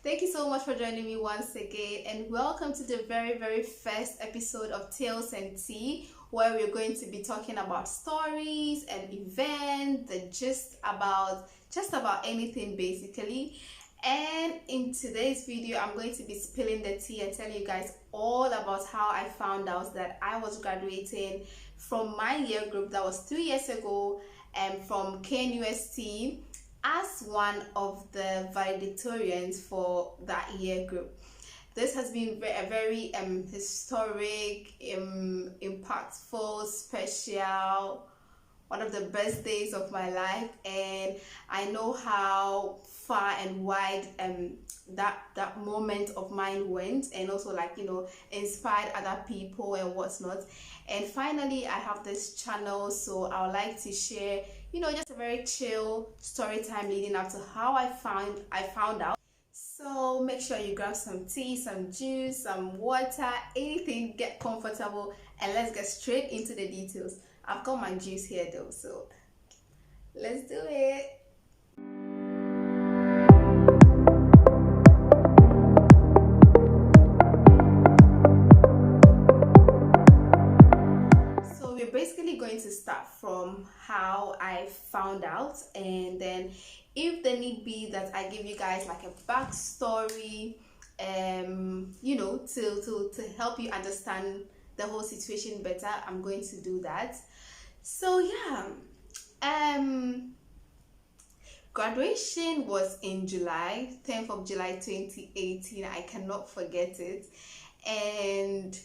Thank you so much for joining me once again, and welcome to the very first episode of Tales and Tea, where we're going to be talking about stories and events, the gist about just about anything basically. And in today's video, I'm going to be spilling the tea and telling you guys all about how I found out that I was graduating from my year group that was 3 years ago, and from KNUST as one of the valedictorians for that year group. This has been a very historic, impactful, special, one of the best days of my life, and I know how far and wide that moment of mine went, and also inspired other people and whatnot. And finally, I have this channel, so I would like to share just a very chill story time leading up to how I found out. So make sure you grab some tea, some juice, some water, anything, get comfortable, and let's get straight into the details. I've got my juice here though, so let's do it. So we're basically going to start from how I found out, and then if the need be that I give you guys like a backstory, to help you understand the whole situation better, I'm going to do that. So yeah, graduation was in July 10th of July 2018. I cannot forget it. And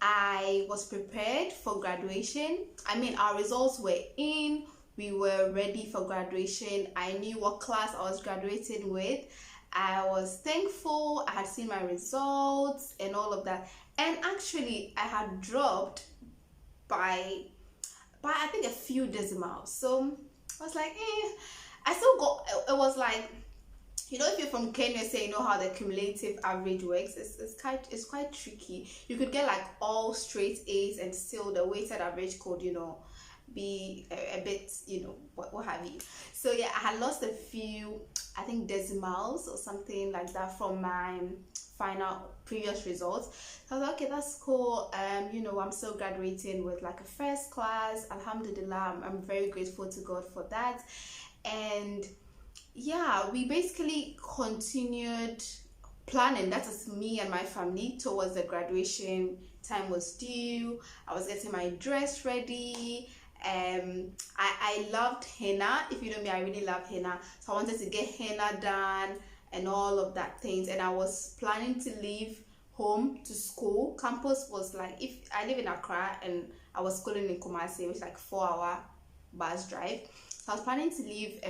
I was prepared for graduation. I mean, our results were in, we were ready for graduation. I knew what class I was graduating with. I was thankful. I had seen my results and all of that. And actually, I had dropped by I think a few decimals. So I was like, I still got, it was like, if you're from Kenya, say you know how the cumulative average works. It's quite tricky. You could get like all straight A's and still the weighted average could be a bit what have you. So yeah, I had lost a few, I think, decimals or something like that from my final previous results. So I was like, okay, that's cool. I'm still graduating with like a first class. Alhamdulillah, I'm very grateful to God for that. And yeah, we basically continued planning, that is me and my family, towards the graduation. Time was due. I was getting my dress ready. I loved henna. If you know me, I really love henna, so I wanted to get henna done and all of that things. And I was planning to leave home to school. Campus was like, if I live in Accra and I was schooling in Kumasi, which is like 4-hour bus drive. So I was planning to leave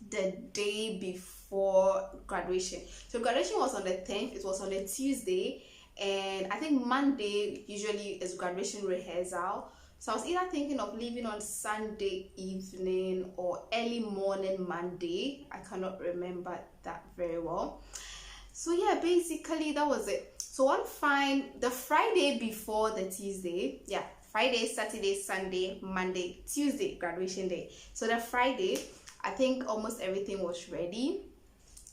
the day before graduation. So graduation was on the 10th. It was on a Tuesday, and I think Monday usually is graduation rehearsal. So I was either thinking of leaving on Sunday evening or early morning Monday. I cannot remember that very well. So yeah, basically that was it. So one fine, the Friday before the Tuesday, yeah, Friday, Saturday, Sunday, Monday, Tuesday, graduation day. So the Friday, I think almost everything was ready,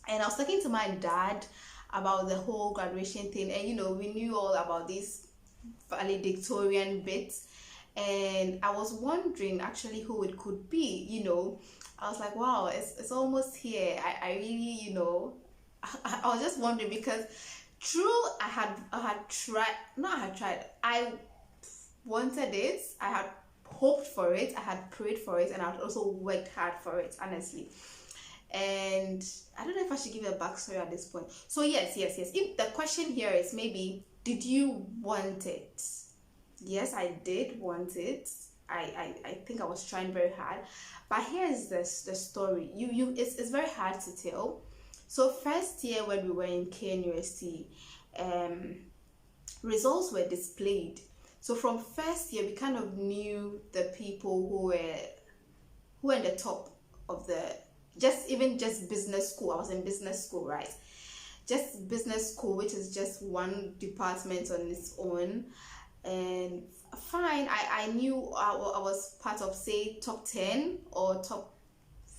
and I was talking to my dad about the whole graduation thing, and we knew all about this valedictorian bits, and I was wondering actually who it could be. I was like, wow, it's almost here. I really, I was just wondering, because I wanted it, I had hoped for it, I had prayed for it, and I had also worked hard for it, honestly. And I don't know if I should give a backstory at this point. So yes, if the question here is maybe, did you want it? Yes, I did want it. I think I was trying very hard, but here's the story. It's very hard to tell. So first year when we were in KNUST, results were displayed. So from first year, we kind of knew the people who were in the top of the just business school. I was in business school, right? Just business school, which is just one department on its own. And fine, I knew I was part of, say, top 10 or top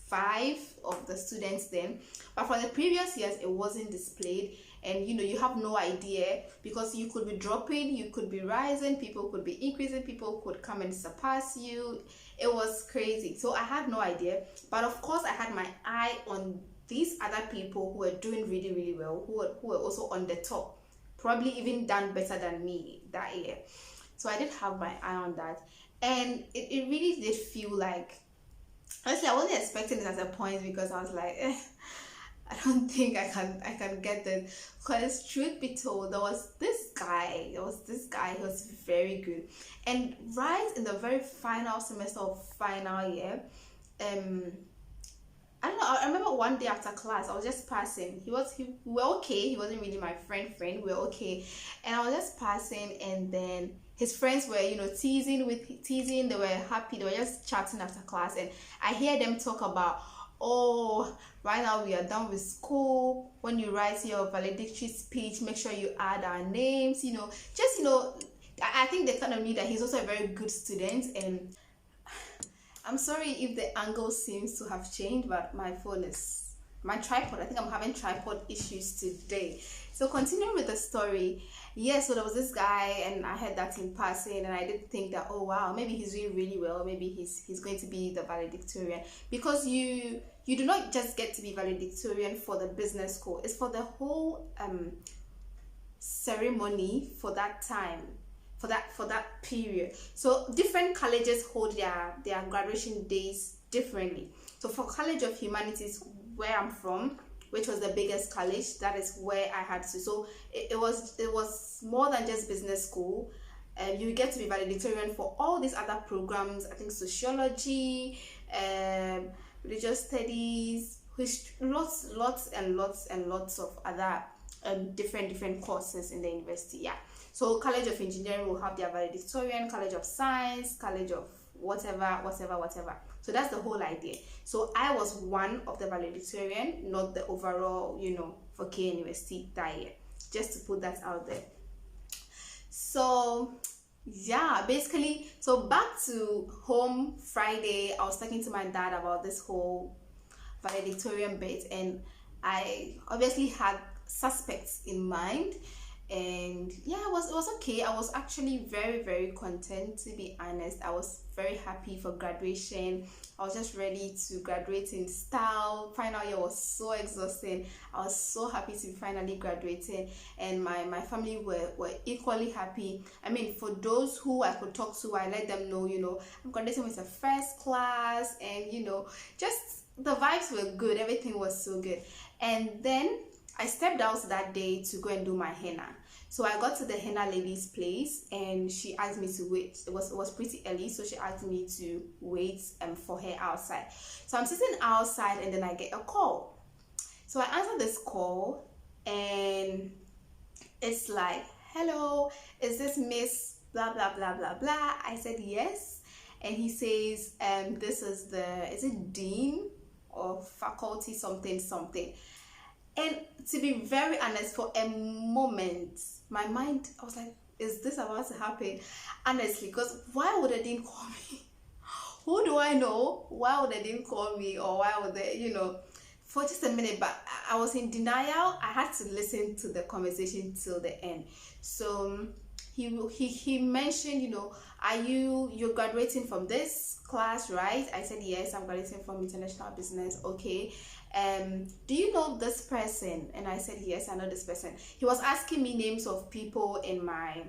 5 of the students then, but for the previous years it wasn't displayed. And you have no idea, because you could be dropping, you could be rising, people could be increasing, people could come and surpass you. It was crazy. So I had no idea, but of course I had my eye on these other people who were doing really, really well, who were also on the top, probably even done better than me that year. So I did have my eye on that, and it really did feel like, honestly, I wasn't expecting it at a point, because I was like, I don't think I can get this. Because truth be told, there was this guy who was very good. And right in the very final semester of final year, I don't know, I remember one day after class, I was just passing. We were okay. He wasn't really my friend. We were okay. And I was just passing, and then his friends were, teasing. They were happy. They were just chatting after class. And I hear them talk about, oh, right now we are done with school. When you write your valedictory speech, make sure you add our names. I think they kind of knew that he's also a very good student. And I'm sorry if the angle seems to have changed, but my tripod, I think I'm having tripod issues today. So continuing with the story, so there was this guy, and I heard that in passing, and I did think that, oh wow, maybe he's doing really well, maybe he's going to be the valedictorian. Because you do not just get to be valedictorian for the business school, it's for the whole ceremony for that time, for that period. So different colleges hold their graduation days differently. So for College of Humanities, where I'm from, which was the biggest college, that is where I had to. So it was more than just business school. You get to be valedictorian for all these other programs. I think sociology, religious studies, lots of other different courses in the university. So College of Engineering will have their valedictorian, College of Science, College of whatever. So that's the whole idea. So I was one of the valedictorian, not the overall, for K University that year. Just to put that out there. So basically, so back to home Friday, I was talking to my dad about this whole valedictorian bit, and I obviously had suspects in mind. And it was okay. I was actually very, very content, to be honest. I was very happy for graduation. I was just ready to graduate in style. Final year was so exhausting. I was so happy to be finally graduating, and my family were equally happy. I mean, for those who I could talk to, I let them know, I'm graduating with a first class, and just the vibes were good. Everything was so good. And then I stepped out that day to go and do my henna. So I got to the henna lady's place, and she asked me to wait. It was pretty early, so she asked me to wait for her outside. So I'm sitting outside, and then I get a call. So I answer this call, and it's like, hello, is this Miss blah blah blah blah blah? I said yes, and he says, this is is it dean or faculty something. And to be very honest, for a moment, my mind, I was like, is this about to happen? Honestly, because why would they didn't call me? Who do I know? Why would they didn't call me? Or why would they, for just a minute, but I was in denial. I had to listen to the conversation till the end. So he mentioned, you're graduating from this class, right? I said, yes, I'm graduating from international business. Okay. Do you know this person? And I said, yes, I know this person. He was asking me names of people in my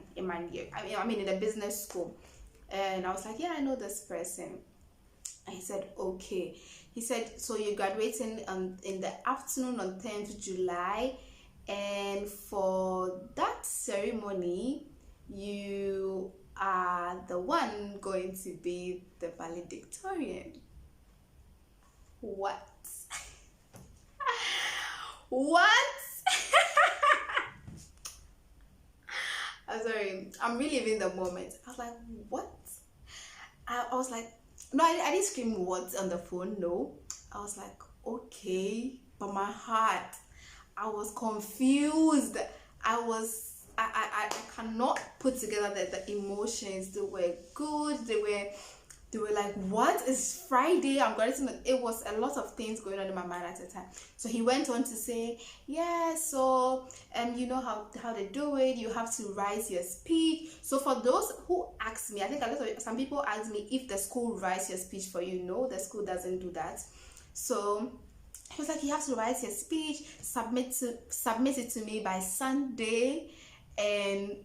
year. I mean in the business school. And I was like, yeah, I know this person. And he said, okay. He said, so you're graduating in the afternoon on 10th July. And for that ceremony, you are the one going to be the valedictorian. What? What? I'm sorry, I'm reliving the moment. I was like, what? I was like, no, I didn't scream what on the phone, no. I was like, okay, but my heart, I was confused. I cannot put together the emotions. They were good, they were They were like, what is Friday? I'm going to. It was a lot of things going on in my mind at the time. So he went on to say, yeah, so you know how they do it. You have to write your speech. So for those who ask me, I think some people ask me if the school writes your speech for you. No, the school doesn't do that. So he was like, you have to write your speech, submit it to me by Sunday, and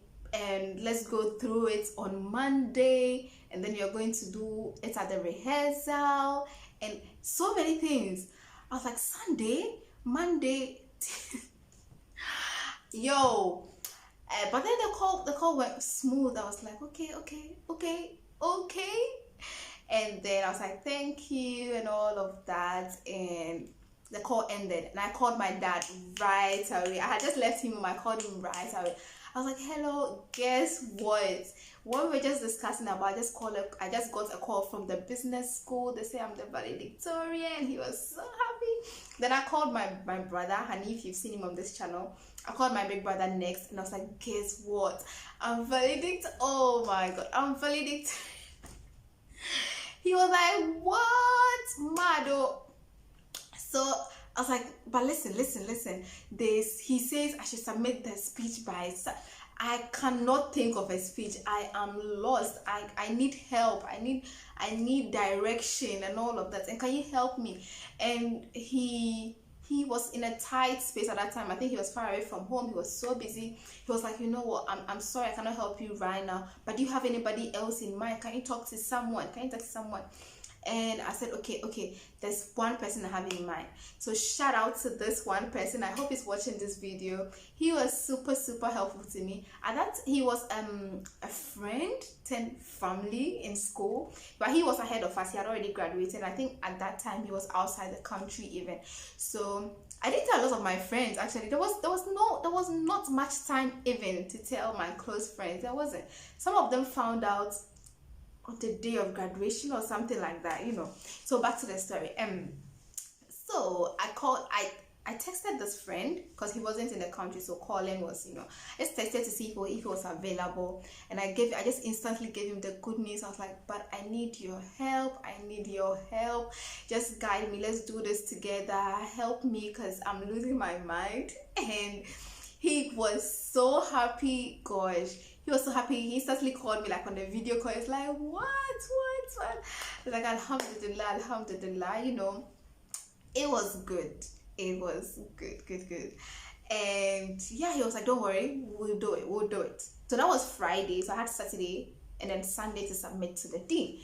let's go through it on Monday, and then you're going to do it at the rehearsal, and so many things. I was like, Sunday, Monday, yo. But then the call went smooth. I was like, okay. And then I was like, thank you, and all of that, and the call ended, and I called my dad right away. I had just left him, and I called him right away. I was like, hello, guess what? What we were just discussing about, I just got a call from the business school. They say I'm the valedictorian. He was so happy. Then I called my brother, and if you've seen him on this channel, I called my big brother next, and I was like, guess what? I'm valedictorian. Oh my god, I'm valedictorian. He was like, what? Mado. So I was like, but listen. He says I should submit the speech by. I cannot think of a speech. I am lost. I need help. I need direction and all of that. And can you help me? And he was in a tight space at that time. I think he was far away from home. He was so busy. He was like, you know what? I'm sorry, I cannot help you right now. But do you have anybody else in mind? Can you talk to someone? And I said, okay, there's one person I have in mind. So shout out to this one person. I hope he's watching this video. He was super helpful to me. And that he was a friend turned family in school, but he was ahead of us. He had already graduated. I think at that time he was outside the country even. So I didn't tell a lot of my friends. Actually, there was not much time even to tell my close friends. There wasn't. Some of them found out on the day of graduation or something like that, you know. So back to the story. So I texted this friend because he wasn't in the country, so calling was, you know, I just texted to see if he was available, and I just instantly gave him the good news. I was like, but I need your help. Just guide me. Let's do this together. Help me, because I'm losing my mind. And he was so happy. Gosh, he was so happy. He instantly called me, like on the video call. He's like, what? Like, alhamdulillah, you know. It was good. Good. And yeah, he was like, don't worry, we'll do it. So that was Friday. So I had Saturday and then Sunday to submit to the dean.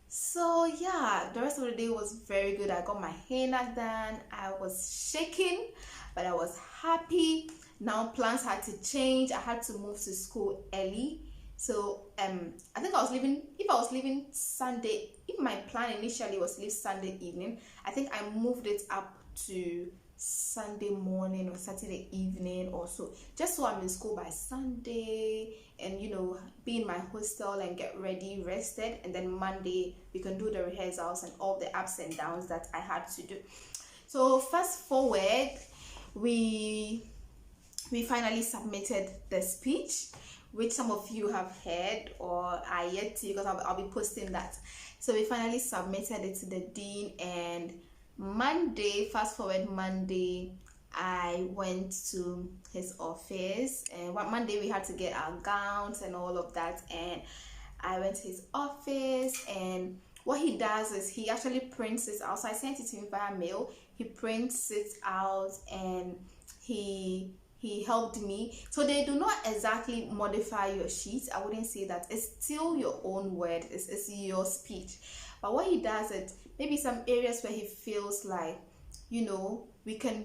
So yeah, the rest of the day was very good. I got my henna done. I was shaking, but I was happy. Now plans had to change. I had to move to school early. So I think if I was leaving Sunday, if my plan initially was to leave Sunday evening, I think I moved it up to Sunday morning or Saturday evening or so, just so I'm in school by Sunday, and you know, be in my hostel and get ready, rested, and then Monday we can do the rehearsals and all the ups and downs that I had to do. So fast forward, we finally submitted the speech, which some of you have heard or are yet to, because I'll be posting that. So we finally submitted it to the dean, and fast forward Monday, I went to his office, and Monday we had to get our gowns and all of that, and I went to his office, and what he does is he actually prints it out. So I sent it to him via mail. He prints it out, and he helped me. So they do not exactly modify your sheet. I wouldn't say that. It's still your own word. It's your speech. But what he does is maybe some areas where he feels like, you know, we can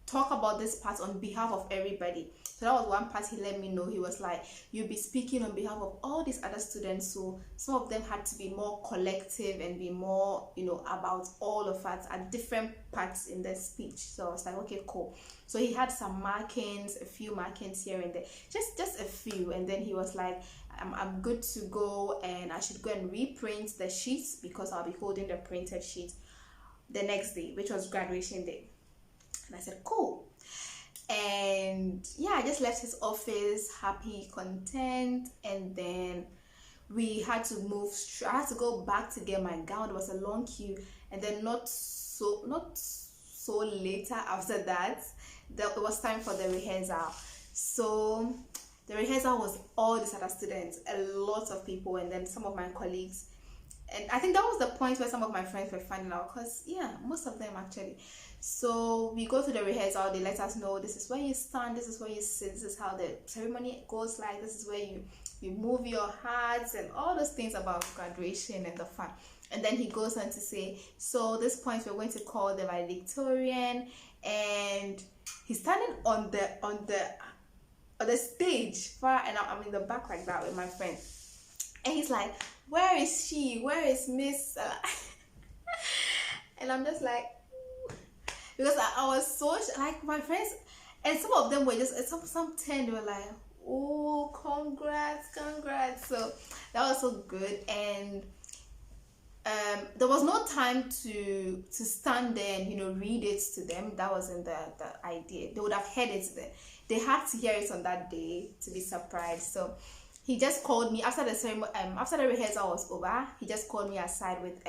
talk about this part on behalf of everybody. So that was one part he let me know. He was like, you'll be speaking on behalf of all these other students, so some of them had to be more collective and be more, you know, about all of us at different parts in the speech. So I was like, okay, cool. So he had some markings, a few markings here and there, just a few, and then he was like, I'm good to go, and I should go and reprint the sheets because I'll be holding the printed sheet the next day, which was graduation day. And I said, cool. And yeah, I just left his office happy, content, and then we had to move. I had to go back to get my gown. There was a long queue, and then not so later after that, it was time for the rehearsal. So the rehearsal was all these other students, a lot of people, and then some of my colleagues. And I think that was the point where some of my friends were finding out, because yeah, most of them actually. So we go to the rehearsal, they let us know this is where you stand, this is where you sit, this is how the ceremony goes, like this is where you move your hands and all those things about graduation and the fun. And then he goes on to say, so this point we're going to call the valedictorian, and he's standing on the stage far, and I'm in the back like that with my friend, and he's like, where is she, where is Miss and I'm just like, because I was so like, my friends, and some of them were just some 10, they were like, oh, congrats. So that was so good. And there was no time to stand there and read it to them. That wasn't the idea. They would have heard it then. They had to hear it on that day to be surprised. So he just called me after the ceremony, after the rehearsal was over. He just called me aside with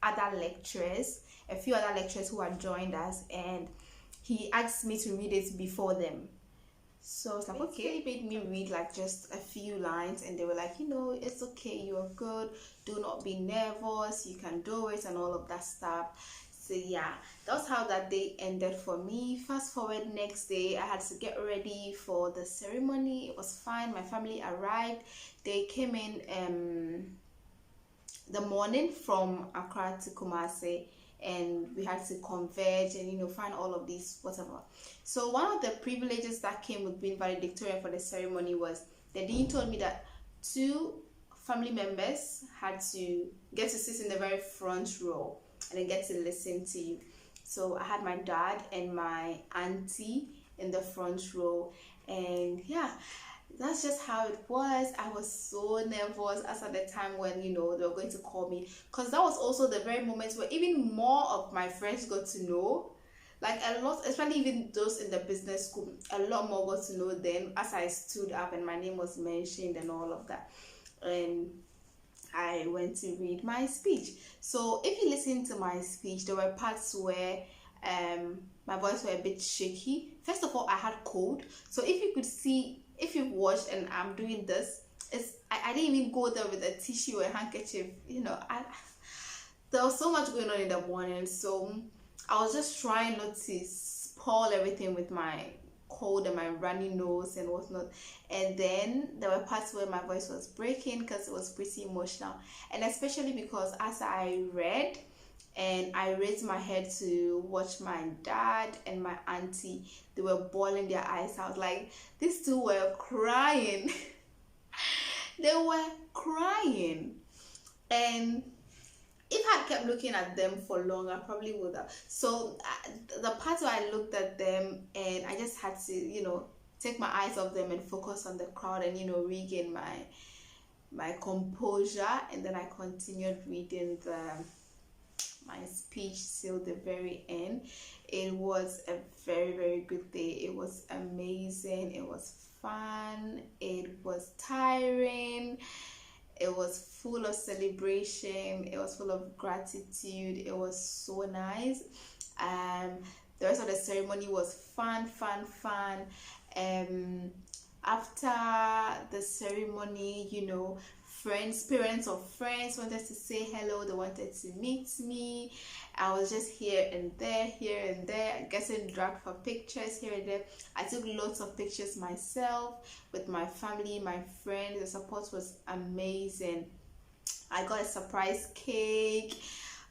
other lecturers, a few other lecturers who had joined us, and he asked me to read it before them. So I was like, okay. He made me read like just a few lines, and they were like, it's okay, you're good, do not be nervous, you can do it, and all of that stuff. So yeah, that's how that day ended for me. Fast forward, next day I had to get ready for the ceremony. It was fine. My family arrived. They came in the morning from Accra to Kumasi, and we had to converge and find all of these whatever. So one of the privileges that came with being valedictorian for the ceremony was the dean told me that 2 family members had to get to sit in the very front row and then get to listen to you. So I had my dad and my auntie in the front row, and yeah, that's just how it was. I was so nervous as at the time when they were going to call me, because that was also the very moment where even more of my friends got to know, like a lot, especially even those in the business school, a lot more got to know them as I stood up and my name was mentioned and all of that. And I went to read my speech. So if you listen to my speech, there were parts where my voice were a bit shaky. First of all, I had cold. So if you could see, if you've watched and I'm doing this, I didn't even go there with a tissue or a handkerchief. There was so much going on in the morning, so I was just trying not to spoil everything with my cold and my runny nose and whatnot. And then there were parts where my voice was breaking because it was pretty emotional, and especially because as I read and I raised my head to watch my dad and my auntie, they were bawling their eyes out. Like, these 2 were crying. They were crying, and if I kept looking at them for long, I probably would have. So the part where I looked at them and I just had to, take my eyes off them and focus on the crowd and, regain my composure. And then I continued reading my speech till the very end. It was a very, very good day. It was amazing. It was fun. It was tiring. It was full of celebration. It was full of gratitude. It was so nice. The rest of the ceremony was fun. After the ceremony, parents of friends wanted to say hello. They wanted to meet me. I was just here and there, getting dragged for pictures here and there. I took lots of pictures myself with my family, my friends. The support was amazing. I got a surprise cake.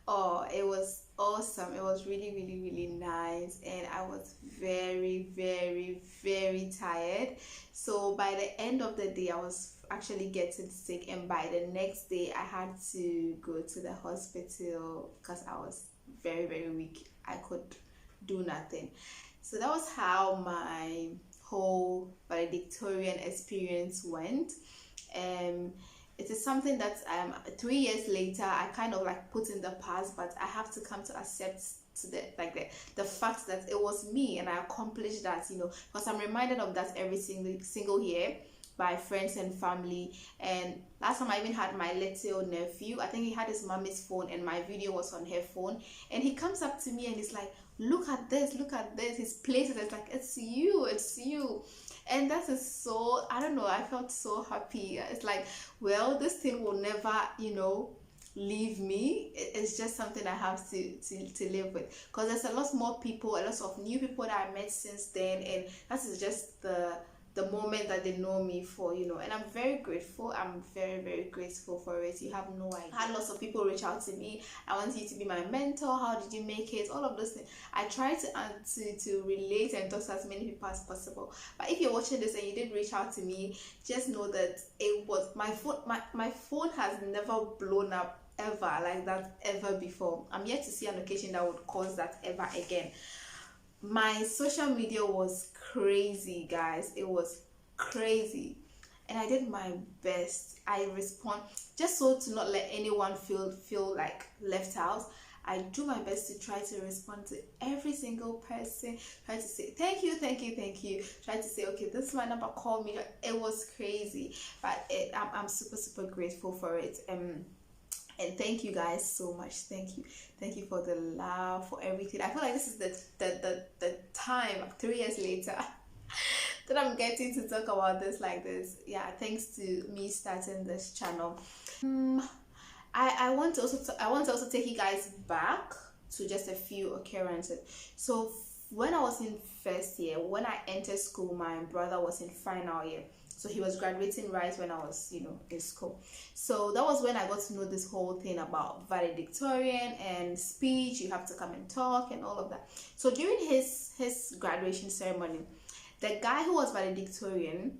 Oh, it was awesome. It was really, really, really nice, and I was very, very, very tired. So by the end of the day, I was actually getting sick, and by the next day I had to go to the hospital because I was very, very weak. I could do nothing. So that was how my whole valedictorian experience went. It is something that 3 years later I kind of like put in the past, but I have to come to accept the fact that it was me and I accomplished that, because I'm reminded of that every single year by friends and family. And last time I even had my little nephew, I think he had his mommy's phone and my video was on her phone, and he comes up to me and he's like, look at this, look at this. He's placed it, it's like, it's you, it's you. And that is so, I don't know, I felt so happy. It's like, well, this thing will never, you know, leave me. It's just something I have to live with, because there's a lot more people, a lot of new people that I met since then, and that is just the moment that they know me for, you know. And I'm very grateful. I'm very, very grateful for it. You have no idea. I had lots of people reach out to me. I want you to be my mentor. How did you make it? All of those things. I try to relate and talk to as many people as possible. But if you're watching this and you did reach out to me, just know that it was my phone. My phone has never blown up ever like that ever before. I'm yet to see an occasion that would cause that ever again. My social media was crazy, guys. It was crazy, and I did my best. I respond just so to not let anyone feel like left out. I do my best to try to respond to every single person, try to say thank you, thank you, thank you, try to say, okay, this is my number, call me. It was crazy, but I'm super grateful for it. And thank you guys so much. Thank you for the love, for everything. I feel like this is the time 3 years later that I'm getting to talk about this like this. Yeah, thanks to me starting this channel. I want to also take you guys back to just a few occurrences. So when I was in first year, when I entered school, my brother was in final year. So he was graduating right when I was, you know, in school. So that was when I got to know this whole thing about valedictorian and speech. You have to come and talk and all of that. So during his graduation ceremony, the guy who was valedictorian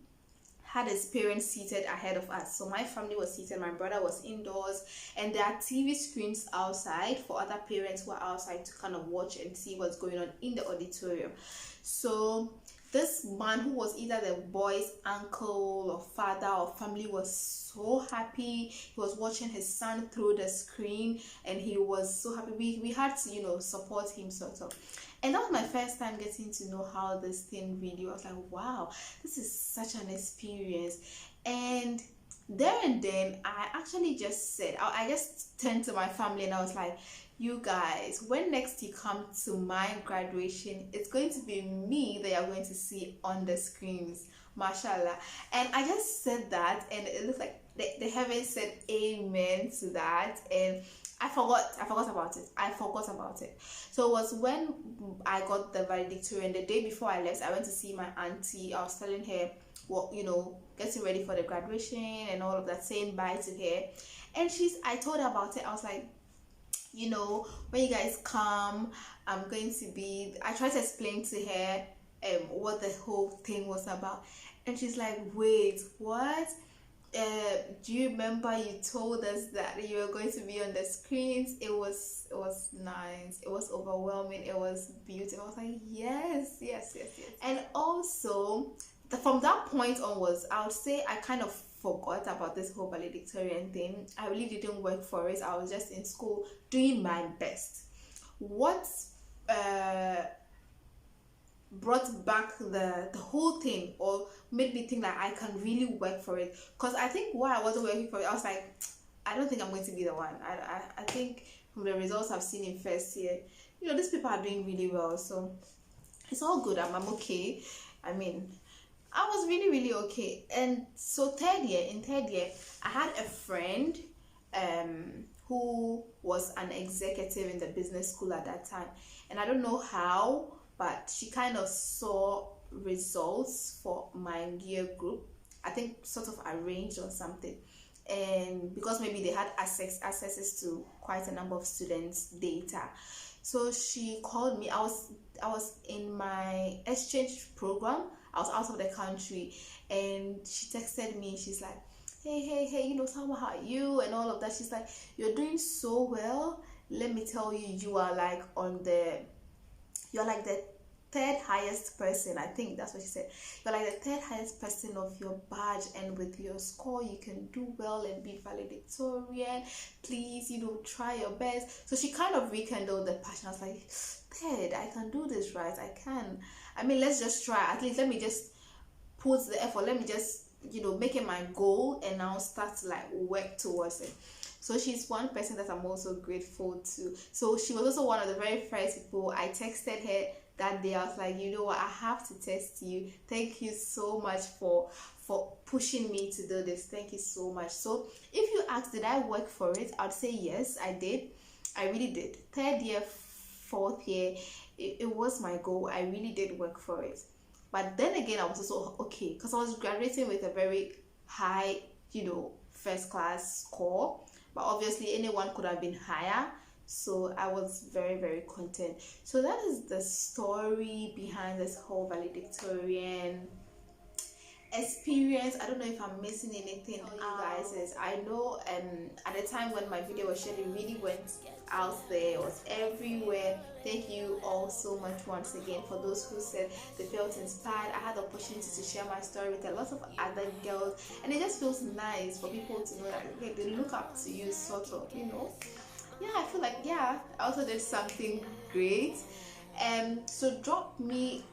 had his parents seated ahead of us. So my family was seated, my brother was indoors, and there are TV screens outside for other parents who are outside to kind of watch and see what's going on in the auditorium. So this man, who was either the boy's uncle or father or family, was so happy. He was watching his son through the screen, and he was so happy. We had to, you know, support him sort of. And that was my first time getting to know how this thing really was. Like, wow, this is such an experience. And there and then I actually just said, I just turned to my family and I was like, you guys, when next you come to my graduation, it's going to be me that you're going to see on the screens, mashallah. And I just said that, and it looks like the heavens said amen to that, and I forgot about it. So it was when I got the valedictorian. The day before I left, I went to see my auntie. I was telling her what, you know, getting ready for the graduation and all of that, saying bye to her. And I told her about it. I was like, you know, when you guys come, I'm going to be, I tried to explain to her what the whole thing was about. And she's like, wait, what? Do you remember you told us that you were going to be on the screens? It was nice, it was overwhelming, it was beautiful. I was like, yes. And also from that point onwards, I would say I kind of forgot about this whole valedictorian thing. I really didn't work for it. I was just in school doing my best. What brought back the whole thing, or made me think that I can really work for it? Because I think why I wasn't working for it, I was like, I don't think I'm going to be the one. I think from the results I've seen in first year, you know, these people are doing really well, so it's all good. I'm okay. I mean, I was really okay. And so in third year, I had a friend who was an executive in the business school at that time, and I don't know how, but she kind of saw results for my year group, I think sort of arranged or something, and because maybe they had accesses to quite a number of students' data. So she called me. I was in my exchange program. I was out of the country, and she texted me. She's like, hey, you know, Salma, how are you? And all of that. She's like, you're doing so well. Let me tell you, you're like the third highest person. I think that's what she said. You're like the third highest person of your badge, and with your score you can do well and be valedictorian. Please, you know, try your best. So she kind of rekindled the passion. I was like, third, I can do this, right? I can. I mean, let's just try. At least let me just put the effort. Let me just make it my goal and now start to like work towards it. So she's one person that I'm also grateful to. So she was also one of the very first people I texted her that day. I was like, you know what, I have to text you. Thank you so much for pushing me to do this. Thank you so much. So if you ask, did I work for it, I'd say yes, I did. I really did. Third year, fourth year, it was my goal. I really did work for it. But then again, I was also okay because I was graduating with a very high, first class score. But obviously anyone could have been higher, so I was very, very content. So that is the story behind this whole valedictorian experience. I don't know if I'm missing anything. You guys, is I know at the time when my video was shared, it really went out there, it was everywhere. Thank you all so much once again for those who said they felt inspired. I had the opportunity to share my story with a lot of other girls, and it just feels nice for people to know that they look up to you, sort of, yeah. I feel like, yeah, I also did something great. So drop me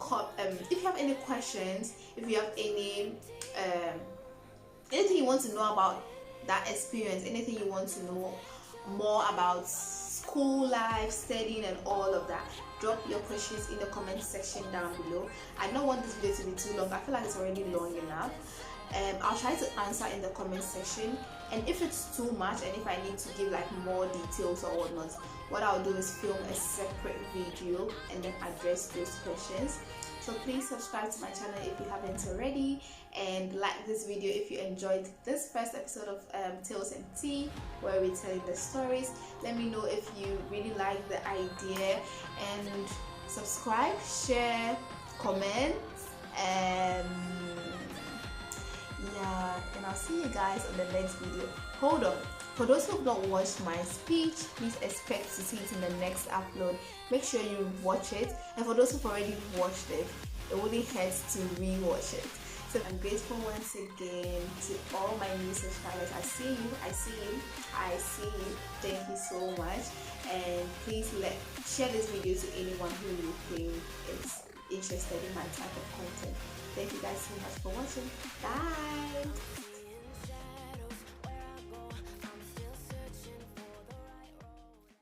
if you have any questions, if you have any anything you want to know about that experience, anything you want to know more about school life, studying and all of that, drop your questions in the comment section down below. I don't want this video to be too long. I feel like it's already long enough. I'll try to answer in the comment section, and if it's too much and if I need to give like more details or whatnot, what I'll do is film a separate video and then address those questions. So please subscribe to my channel if you haven't already, and like this video if you enjoyed this first episode of Tales and Tea, where we tell you the stories. Let me know if you really like the idea, and subscribe, share, comment, and yeah, and I'll see you guys on the next video. Hold on, for those who have not watched my speech, please expect to see it in the next upload. Make sure you watch it, and for those who've already watched it, it wouldn't hurt to re-watch it. So I'm grateful once again to all my new subscribers. I see you, I see you, I see you. Thank you so much, and please share this video to anyone who you think is interested in my type of content. Thank you guys so much for watching. Bye.